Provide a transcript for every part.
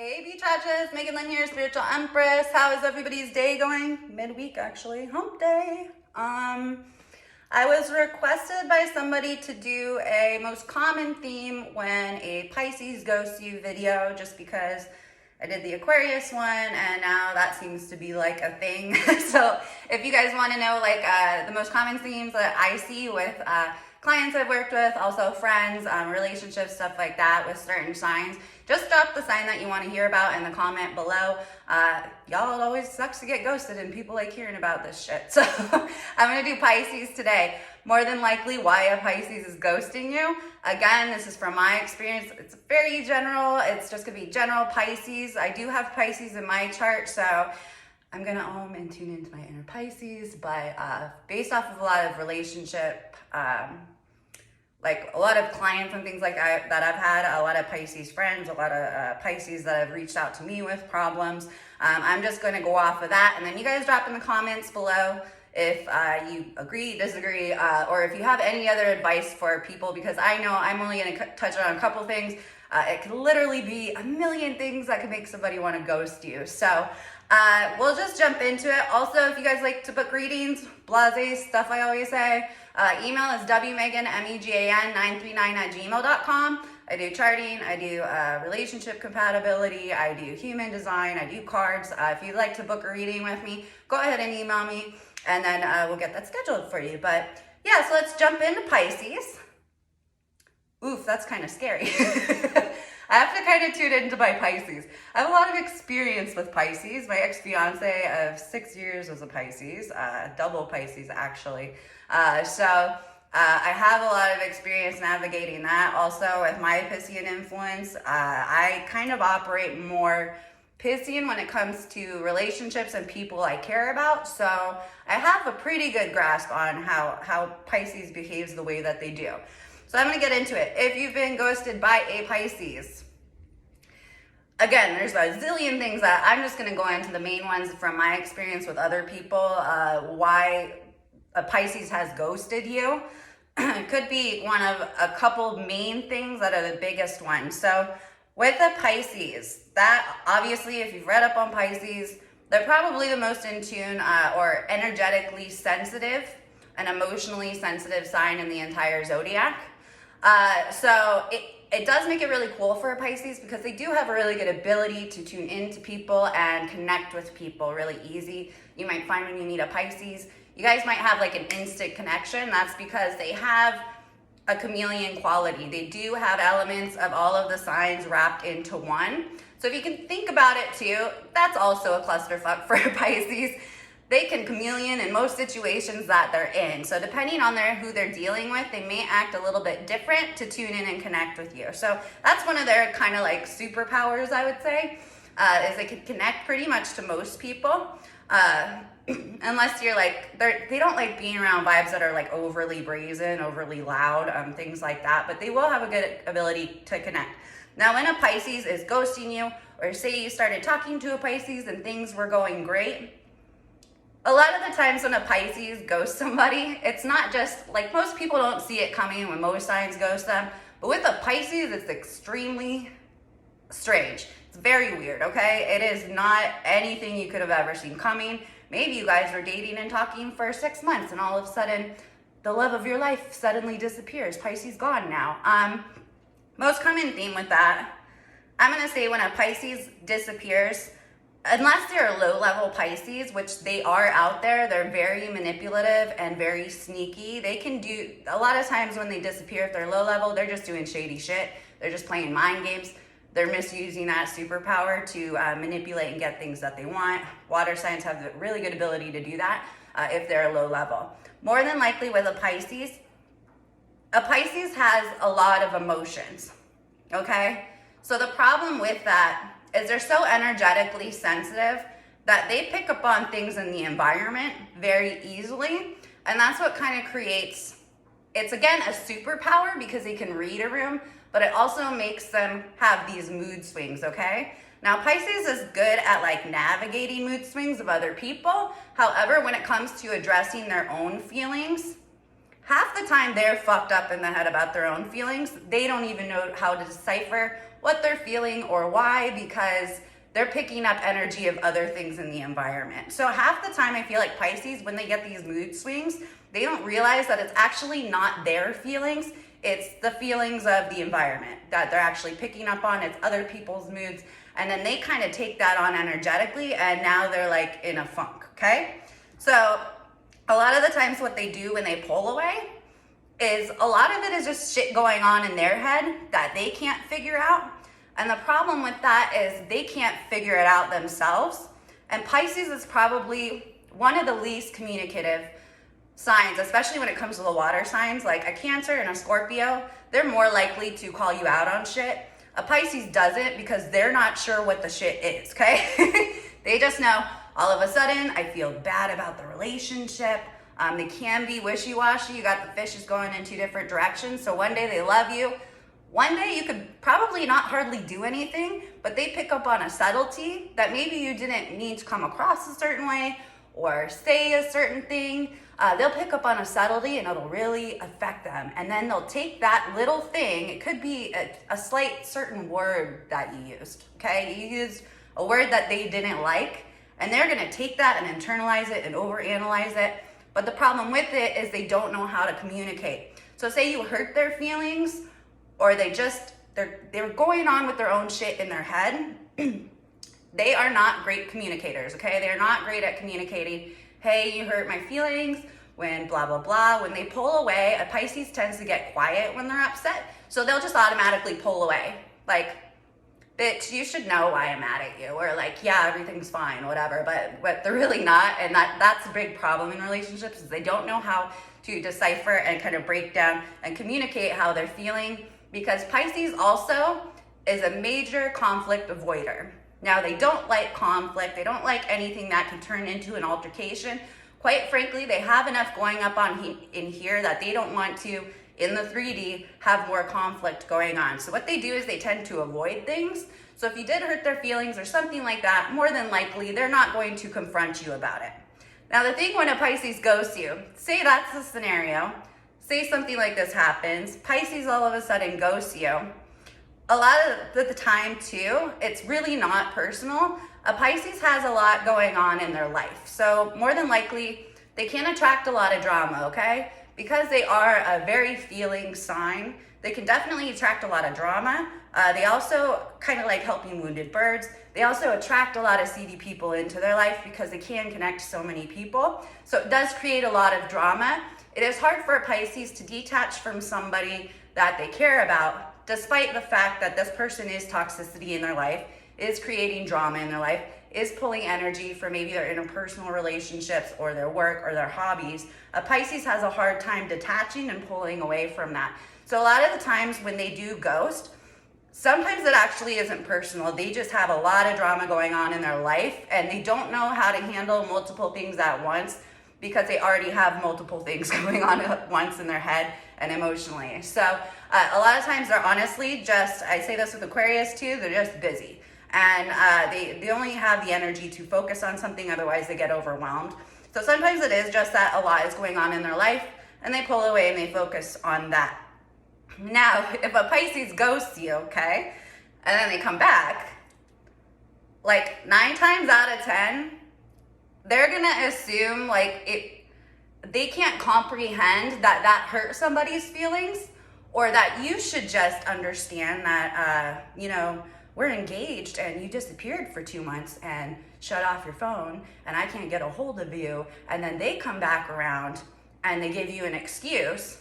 Hey Beach Hatches, Megan Lynn here, Spiritual Empress. How is everybody's day going? Midweek actually, hump day. I was requested by somebody to do a most common theme when a Pisces ghosts you video, just because I did the Aquarius one and now that seems to be like a thing. So if you guys want to know like the most common themes that I see with clients I've worked with, also friends, relationships, stuff like that with certain signs, just drop the sign that you want to hear about in the comment below. Y'all, it always sucks to get ghosted and people like hearing about this shit. So I'm going to do Pisces today. More than likely why a Pisces is ghosting you. Again, this is from my experience. It's very general. It's just going to be general Pisces. I do have Pisces in my chart, so I'm going to and tune into my inner Pisces. But based off of a lot of relationship, like a lot of clients and things like that I've had, a lot of Pisces friends, a lot of Pisces that have reached out to me with problems. I'm just going to go off of that. And then you guys drop in the comments below if you agree, disagree, or if you have any other advice for people, because I know I'm only going to touch on a couple things. It could literally be a million things that could make somebody want to ghost you. So we'll just jump into it. Also, if you guys like to book readings, blase stuff I always say, email is wmegan939@gmail.com. I do charting, I do relationship compatibility, I do human design, I do cards. If you'd like to book a reading with me, go ahead and email me, and then we'll get that scheduled for you. But yeah, so let's jump into Pisces. Oof, that's kind of scary. I have to kind of tune into my Pisces. I have a lot of experience with Pisces. My ex-fiance of 6 years was a Pisces, double Pisces actually. So I have a lot of experience navigating that. Also with my Piscean influence, I kind of operate more Piscean when it comes to relationships and people I care about. So I have a pretty good grasp on how Pisces behaves the way that they do. So I'm going to get into it. If you've been ghosted by a Pisces, again, there's a zillion things that I'm just going to go into the main ones from my experience with other people, why a Pisces has ghosted you. It could be one of a couple main things that are the biggest ones. So with a Pisces, that obviously, if you've read up on Pisces, they're probably the most in tune or energetically sensitive and emotionally sensitive sign in the entire zodiac. So it does make it really cool for a Pisces because they do have a really good ability to tune into people and connect with people really easy. You might find when you meet a Pisces, you guys might have like an instant connection. That's because they have a chameleon quality. They do have elements of all of the signs wrapped into one. So if you can think about it too, that's also a clusterfuck for a Pisces. They can chameleon in most situations that they're in. So depending on who they're dealing with, they may act a little bit different to tune in and connect with you. So that's one of their kind of like superpowers, I would say, is they can connect pretty much to most people. Unless you're like, they don't like being around vibes that are like overly brazen, overly loud, things like that. But they will have a good ability to connect. Now, when a Pisces is ghosting you, or say you started talking to a Pisces and things were going great, a lot of the times when a Pisces ghosts somebody, it's not just, like most people don't see it coming when most signs ghost them, but with a Pisces, it's extremely strange. It's very weird, okay? It is not anything you could have ever seen coming. Maybe you guys were dating and talking for 6 months and all of a sudden, the love of your life suddenly disappears. Pisces gone now. Most common theme with that, I'm gonna say when a Pisces disappears, unless they're a low-level Pisces, which they are out there, they're very manipulative and very sneaky. They can do, a lot of times when they disappear, if they're low-level, they're just doing shady shit. They're just playing mind games. They're misusing that superpower to manipulate and get things that they want. Water signs have a really good ability to do that if they're a low-level. More than likely with a Pisces has a lot of emotions, okay? So the problem with that is they're so energetically sensitive that they pick up on things in the environment very easily. And that's what kind of creates, it's again a superpower because they can read a room, but it also makes them have these mood swings, okay? Now, Pisces is good at like navigating mood swings of other people. However, when it comes to addressing their own feelings, half the time they're fucked up in the head about their own feelings. They don't even know how to decipher what they're feeling or why, because they're picking up energy of other things in the environment. So half the time I feel like Pisces, when they get these mood swings, they don't realize that it's actually not their feelings. It's the feelings of the environment that they're actually picking up on. It's other people's moods. And then they kind of take that on energetically, and now they're like in a funk, okay? So a lot of the times what they do when they pull away is a lot of it is just shit going on in their head that they can't figure out. And the problem with that is they can't figure it out themselves. And Pisces is probably one of the least communicative signs, especially when it comes to the water signs. Like a Cancer and a Scorpio, they're more likely to call you out on shit. A Pisces doesn't, because they're not sure what the shit is, okay? They just know, all of a sudden, I feel bad about the relationship. They can be wishy-washy. You got the fishes going in two different directions. So one day they love you. One day you could probably not hardly do anything, but they pick up on a subtlety that maybe you didn't need to come across a certain way or say a certain thing. They'll pick up on a subtlety and it'll really affect them. And then they'll take that little thing, it could be a slight certain word that you used, okay? You used a word that they didn't like, and they're gonna take that and internalize it and overanalyze it. But the problem with it is they don't know how to communicate. So say you hurt their feelings, or they're going on with their own shit in their head. They are not great communicators, okay? They're not great at communicating. Hey, you hurt my feelings, when blah, blah, blah. When they pull away, a Pisces tends to get quiet when they're upset. So they'll just automatically pull away. Like, bitch, you should know why I'm mad at you. Or like, yeah, everything's fine, whatever. But they're really not. And that's a big problem in relationships, is they don't know how to decipher and kind of break down and communicate how they're feeling. Because Pisces also is a major conflict avoider. Now, they don't like conflict. They don't like anything that can turn into an altercation. Quite frankly, they have enough going up in here that they don't want to, in the 3D, have more conflict going on. So what they do is they tend to avoid things. So if you did hurt their feelings or something like that, more than likely, they're not going to confront you about it. Now, the thing when a Pisces ghosts you, say that's the scenario, say something like this happens, Pisces all of a sudden ghosts you. A lot of the time too, it's really not personal. A Pisces has a lot going on in their life. So more than likely, they can attract a lot of drama, okay? Because they are a very feeling sign, they can definitely attract a lot of drama. They also kind of like helping wounded birds. They also attract a lot of seedy people into their life because they can connect so many people. So it does create a lot of drama. It is hard for a Pisces to detach from somebody that they care about, despite the fact that this person is toxicity in their life, is creating drama in their life, is pulling energy from maybe their interpersonal relationships or their work or their hobbies. A Pisces has a hard time detaching and pulling away from that. So a lot of the times when they do ghost, sometimes it actually isn't personal. They just have a lot of drama going on in their life, and they don't know how to handle multiple things at once because they already have multiple things going on at once in their head and emotionally. So a lot of times they're honestly just, I say this with Aquarius too, they're just busy. And they only have the energy to focus on something, otherwise they get overwhelmed. So sometimes it is just that a lot is going on in their life and they pull away and they focus on that. Now, if a Pisces ghosts you, okay, and then they come back, like 9 times out of 10, they're gonna assume they can't comprehend that hurt somebody's feelings, or that you should just understand that, we're engaged and you disappeared for 2 months and shut off your phone and I can't get a hold of you. And then they come back around and they give you an excuse.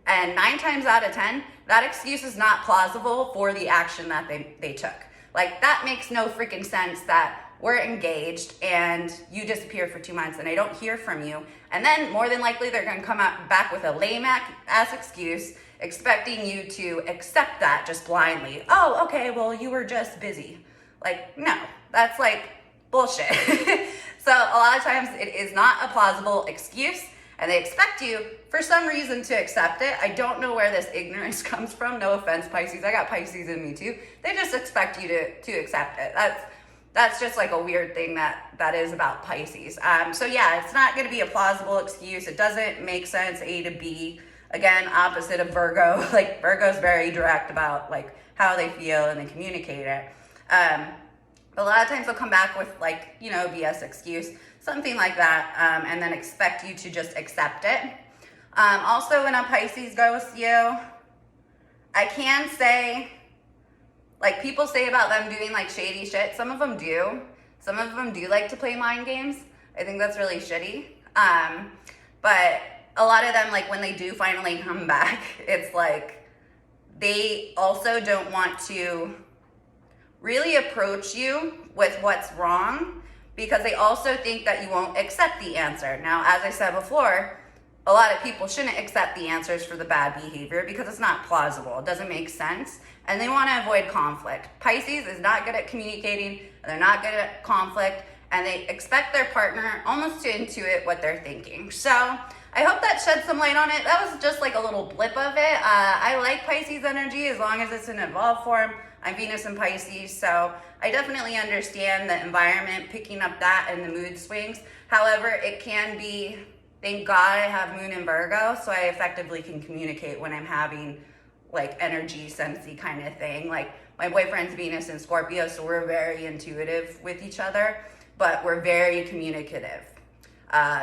And 9 times out of 10, that excuse is not plausible for the action that they took. Like, that makes no freaking sense that we're engaged and you disappear for 2 months and I don't hear from you. And then more than likely they're gonna come back with a lame ass excuse, expecting you to accept that just blindly. Oh, okay, well, you were just busy. Like, no, that's like bullshit. So a lot of times it is not a plausible excuse, and they expect you for some reason to accept it. I don't know where this ignorance comes from. No offense, Pisces. I got Pisces in me too. They just expect you to accept it. That's just like a weird thing that is about Pisces. So yeah, it's not going to be a plausible excuse. It doesn't make sense, A to B. Again, opposite of Virgo. Like Virgo's very direct about like how they feel and they communicate it. A lot of times they'll come back with like, you know, BS excuse, something like that, and then expect you to just accept it. Also, when a Pisces ghosts you, I can say, like people say about them doing like shady shit. Some of them do. Some of them do like to play mind games. I think that's really shitty. But a lot of them, like when they do finally come back, it's like they also don't want to really approach you with what's wrong because they also think that you won't accept the answer. Now, as I said before, a lot of people shouldn't accept the answers for the bad behavior because it's not plausible. It doesn't make sense. And they want to avoid conflict. Pisces is not good at communicating. They're not good at conflict. And they expect their partner almost to intuit what they're thinking. So I hope that shed some light on it. That was just like a little blip of it. I like Pisces energy as long as it's in evolved form. I'm Venus in Pisces, so I definitely understand the environment, picking up that and the mood swings. However, it can be, thank God I have Moon in Virgo, so I effectively can communicate when I'm having like energy sensey kind of thing. Like my boyfriend's Venus in Scorpio, so we're very intuitive with each other, but we're very communicative.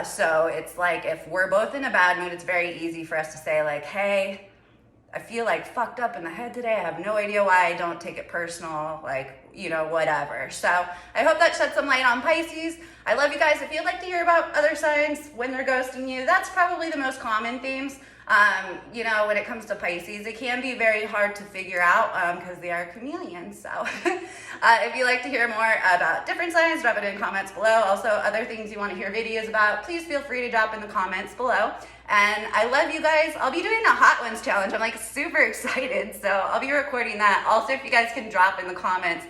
So it's like if we're both in a bad mood, it's very easy for us to say like, hey, I feel like fucked up in the head today. I have no idea why. I don't take it personal, like, you know, whatever. So I hope that shed some light on Pisces. I love you guys. If you'd like to hear about other signs when they're ghosting you, that's probably the most common themes. You know, when it comes to Pisces, it can be very hard to figure out because they are chameleons. So if you'd like to hear more about different signs, drop it in comments below. Also, other things you want to hear videos about, please feel free to drop in the comments below. And I love you guys. I'll be doing a Hot Ones challenge. I'm like super excited. So I'll be recording that. Also, if you guys can drop in the comments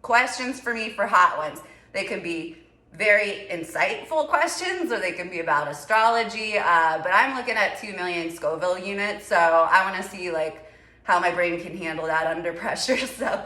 questions for me for Hot Ones. They can be very insightful questions or they can be about astrology. But I'm looking at 2 million Scoville units. So I want to see like how my brain can handle that under pressure. So